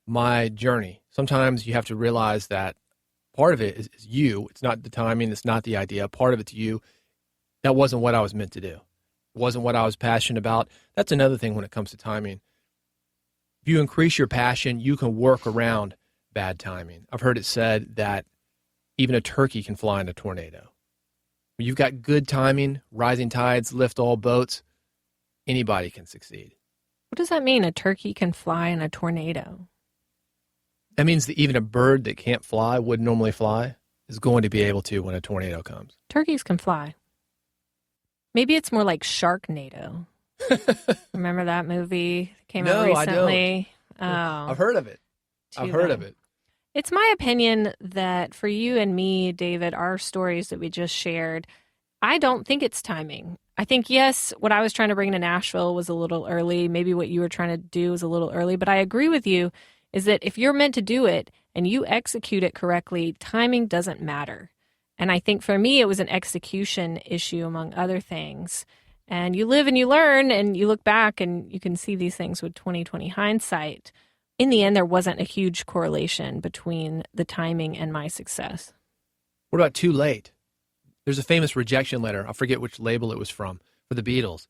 my journey. Sometimes you have to realize that part of it is you. It's not the timing. It's not the idea. Part of it's you. That wasn't what I was meant to do. It wasn't what I was passionate about. That's another thing when it comes to timing. If you increase your passion, you can work around bad timing. I've heard it said that even a turkey can fly in a tornado. When you've got good timing, rising tides lift all boats, anybody can succeed. What does that mean? A turkey can fly in a tornado? That means that even a bird that can't fly, wouldn't normally fly, is going to be able to when a tornado comes. Turkeys can fly. Maybe it's more like Sharknado. Remember that movie? It came out recently. I don't. I've heard of it. I've heard of it. It's my opinion that for you and me, David, our stories that we just shared, I don't think it's timing. I think, yes, what I was trying to bring to Nashville was a little early. Maybe what you were trying to do was a little early. But I agree with you is that if you're meant to do it and you execute it correctly, timing doesn't matter. And I think for me, it was an execution issue among other things. And you live and you learn and you look back and you can see these things with 20/20 hindsight. In the end, there wasn't a huge correlation between the timing and my success. What about too late? There's a famous rejection letter. I forget which label it was from, for the Beatles.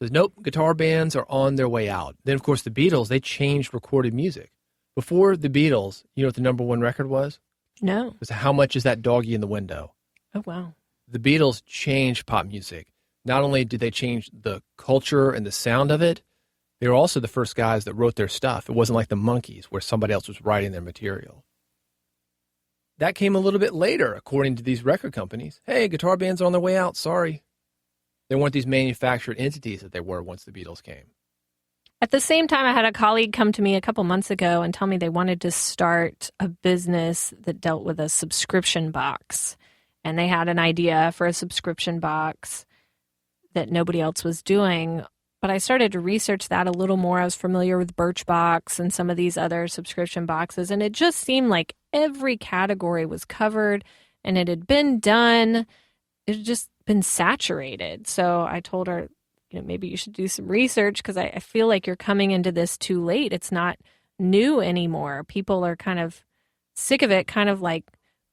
It says, nope, guitar bands are on their way out. Then, of course, the Beatles, they changed recorded music. Before the Beatles, you know what the number one record was? No. It was How Much Is That Doggy in the Window? Oh, wow. The Beatles changed pop music. Not only did they change the culture and the sound of it, they were also the first guys that wrote their stuff. It wasn't like the Monkees where somebody else was writing their material. That came a little bit later, according to these record companies. Hey, guitar bands are on their way out. Sorry. They weren't these manufactured entities that they were once the Beatles came. At the same time, I had a colleague come to me a couple months ago and tell me they wanted to start a business that dealt with a subscription box. And they had an idea for a subscription box that nobody else was doing. But I started to research that a little more. I was familiar with Birchbox and some of these other subscription boxes. And it just seemed like every category was covered and it had been done. It had just been saturated. So I told her, maybe you should do some research because I feel like you're coming into this too late. It's not new anymore. People are kind of sick of it, kind of like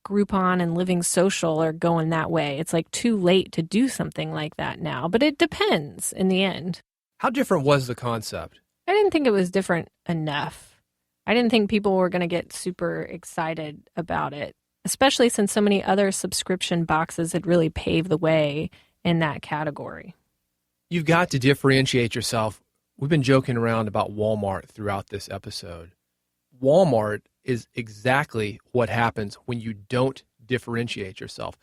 Groupon and Living Social are going that way. It's like too late to do something like that now, but it depends in the end. How different was the concept? I didn't think it was different enough. I didn't think people were going to get super excited about it, especially since so many other subscription boxes had really paved the way in that category. You've got to differentiate yourself. We've been joking around about Wal-Mart throughout this episode. Wal-Mart is exactly what happens when you don't differentiate yourself.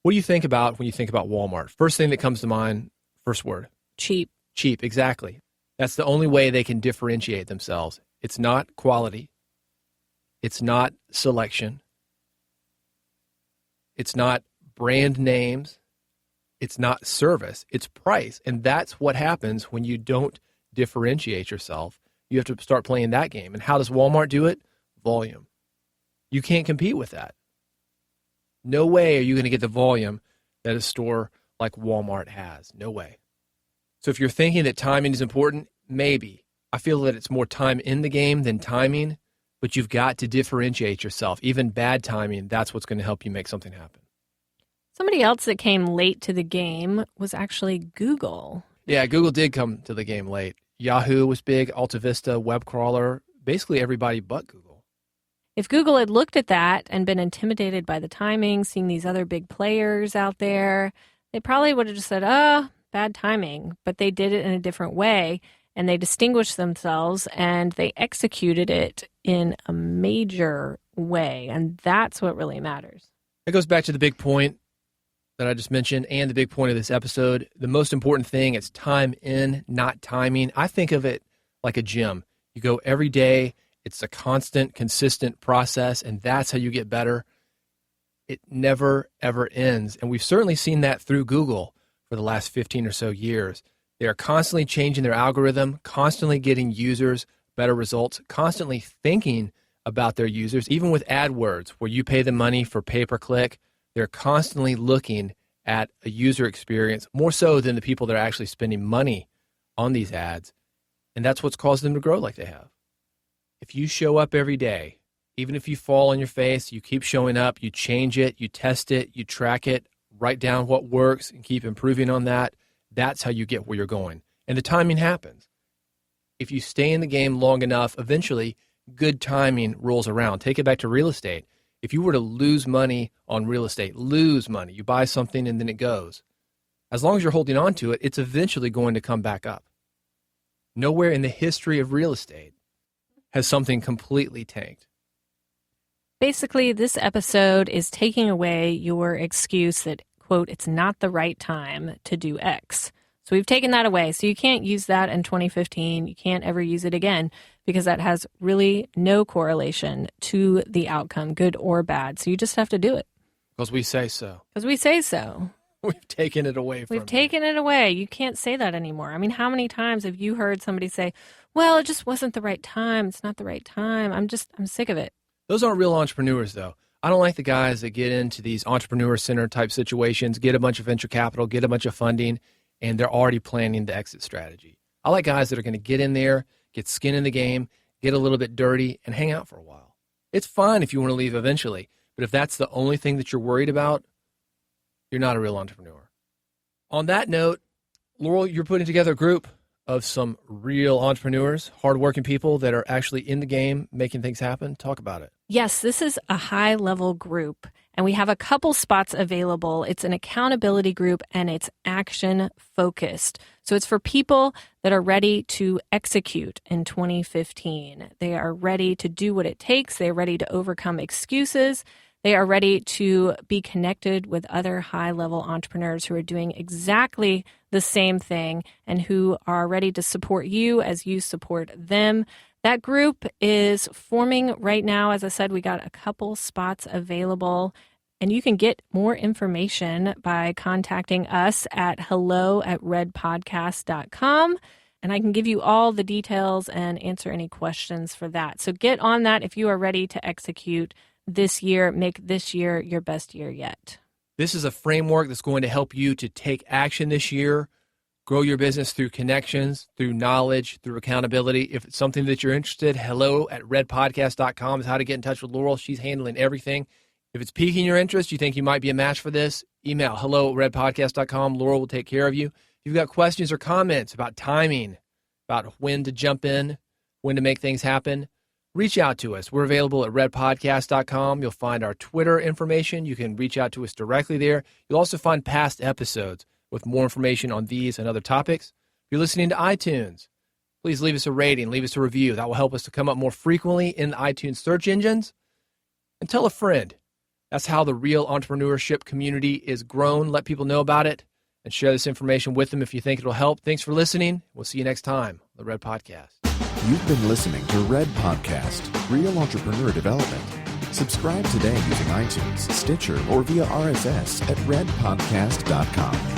What do you think about when you think about Walmart? First thing that comes to mind, first word. Cheap. Cheap, exactly. That's the only way they can differentiate themselves. It's not quality. It's not selection. It's not brand names. It's not service. It's price. And that's what happens when you don't differentiate yourself. You have to start playing that game. And how does Walmart do it? Volume. You can't compete with that. No way are you going to get the volume that a store like Walmart has. No way. So if you're thinking that timing is important, maybe. I feel that it's more time in the game than timing, but you've got to differentiate yourself. Even bad timing, that's what's going to help you make something happen. Somebody else that came late to the game was actually Google. Yeah, Google did come to the game late. Yahoo was big, Alta Vista, web crawler, basically everybody but Google. If Google had looked at that and been intimidated by the timing, seeing these other big players out there, they probably would have just said, bad timing. But they did it in a different way, and they distinguished themselves, and they executed it in a major way, and that's what really matters. It goes back to the big point that I just mentioned and the big point of this episode. The most important thing is time in, not timing. I think of it like a gym. You go every day. It's a constant, consistent process, and that's how you get better. It never, ever ends. And we've certainly seen that through Google for the last 15 or so years. They are constantly changing their algorithm, constantly getting users better results, constantly thinking about their users, even with AdWords, where you pay them money for pay-per-click. They're constantly looking at a user experience, more so than the people that are actually spending money on these ads. And that's what's caused them to grow like they have. If you show up every day, even if you fall on your face, you keep showing up, you change it, you test it, you track it, write down what works and keep improving on that, that's how you get where you're going. And the timing happens. If you stay in the game long enough, eventually good timing rolls around. Take it back to real estate. If you were to lose money on real estate, lose money, you buy something and then it goes. As long as you're holding on to it, it's eventually going to come back up. Nowhere in the history of real estate has something completely tanked. Basically, this episode is taking away your excuse that, quote, it's not the right time to do X. So we've taken that away. So you can't use that in 2015. You can't ever use it again because that has really no correlation to the outcome, good or bad. So you just have to do it. Because we say so. Because we say so. We've taken it away from you. We've taken it away. You can't say that anymore. I mean, how many times have you heard somebody say, well, it just wasn't the right time. It's not the right time. I'm sick of it. Those aren't real entrepreneurs, though. I don't like the guys that get into these entrepreneur center type situations, get a bunch of venture capital, get a bunch of funding, and they're already planning the exit strategy. I like guys that are going to get in there, get skin in the game, get a little bit dirty, and hang out for a while. It's fine if you want to leave eventually, but if that's the only thing that you're worried about, you're not a real entrepreneur. On that note, Laurel, you're putting together a group of some real entrepreneurs, hardworking people that are actually in the game, making things happen. Talk about it. Yes, this is a high-level group, and we have a couple spots available. It's an accountability group, and it's action-focused. So it's for people that are ready to execute in 2015. They are ready to do what it takes. They are ready to overcome excuses. They are ready to be connected with other high-level entrepreneurs who are doing exactly the same thing and who are ready to support you as you support them. That group is forming right now. As I said, we got a couple spots available, and you can get more information by contacting us at hello@redpodcast.com, and I can give you all the details and answer any questions for that. So get on that if you are ready to execute this year, make this year your best year yet. This is a framework that's going to help you to take action this year, grow your business through connections, through knowledge, through accountability. If it's something that you're interested, hello@redpodcast.com is how to get in touch with Laurel. She's handling everything. If it's piquing your interest, you think you might be a match for this, email hello@redpodcast.com. Laurel will take care of you. If you've got questions or comments about timing, about when to jump in, when to make things happen, reach out to us. We're available at redpodcast.com. You'll find our Twitter information. You can reach out to us directly there. You'll also find past episodes with more information on these and other topics. If you're listening to iTunes, please leave us a rating, leave us a review. That will help us to come up more frequently in the iTunes search engines. And tell a friend. That's how the real entrepreneurship community is grown. Let people know about it and share this information with them if you think it'll help. Thanks for listening. We'll see you next time on the Red Podcast. You've been listening to Red Podcast, Real Entrepreneur Development. Subscribe today using iTunes, Stitcher, or via RSS at redpodcast.com.